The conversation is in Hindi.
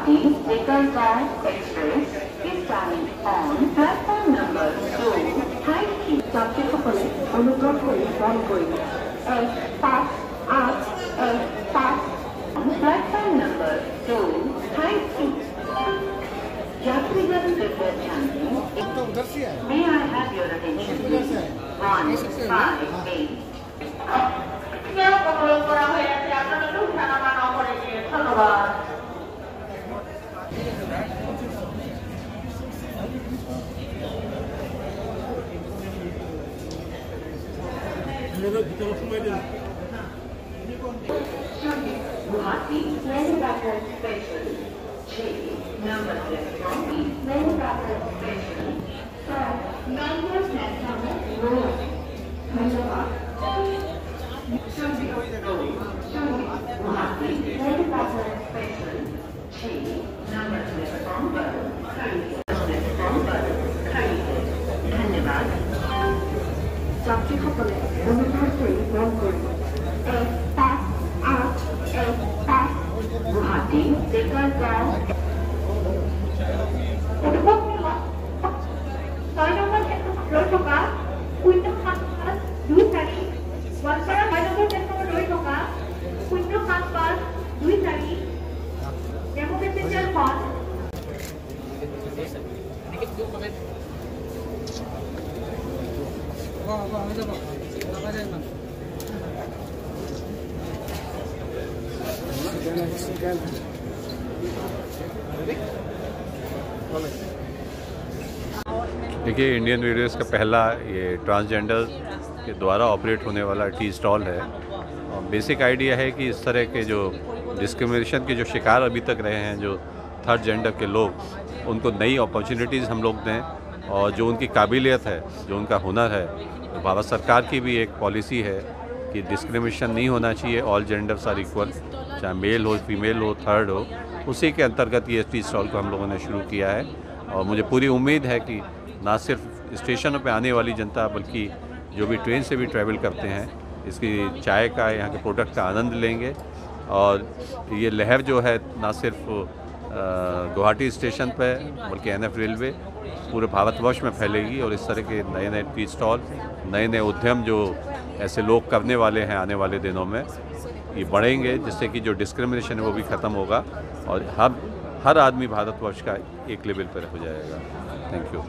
Guwahati Dekalgai Express is standing on platform number 2, High Street. যাত্রীসকলে অনুগ্রহ করে বন্ধ করুন। on platform number 2, High Street. Yatrigan River Chandni. May I have your attention please? 158. Guwahati Manufacturer Special number platform Manufacturer Special numbers platform road Guwahati Manufacturer Special number platform धन्यवाद। যাত্রীসকলে অনুগ্রহ করে বন্ধ করুন। Guwahati Dekalgai देखिए, इंडियन रेलवेज़ का पहला ये ट्रांसजेंडर के द्वारा ऑपरेट होने वाला टी स्टॉल है। और बेसिक आइडिया है कि इस तरह के जो डिस्क्रिमिनेशन के जो शिकार अभी तक रहे हैं, जो थर्ड जेंडर के लोग, उनको नई अपॉर्चुनिटीज़ हम लोग दें और जो उनकी काबिलियत है, जो उनका हुनर है। तो भारत सरकार की भी एक पॉलिसी है कि डिस्क्रिमिनेशन नहीं होना चाहिए, ऑल जेंडर्स आर इक्वल, चाहे मेल हो, फीमेल हो, थर्ड हो। उसी के अंतर्गत ये टी स्टॉल को हम लोगों ने शुरू किया है। और मुझे पूरी उम्मीद है कि ना सिर्फ स्टेशनों पे आने वाली जनता, बल्कि जो भी ट्रेन से भी ट्रैवल करते हैं, इसकी चाय का, यहाँ के प्रोडक्ट का आनंद लेंगे। और ये लहर जो है ना सिर्फ गुवाहाटी स्टेशन पे, बल्कि NF रेलवे पूरे भारतवर्ष में फैलेगी। और इस तरह के नए नए टी स्टॉल, नए नए उद्यम जो ऐसे लोग करने वाले हैं आने वाले दिनों में, ये बढ़ेंगे, जिससे कि जो डिस्क्रिमिनेशन है वो भी ख़त्म होगा और हर आदमी भारतवर्ष का एक लेवल पर हो जाएगा। Thank you.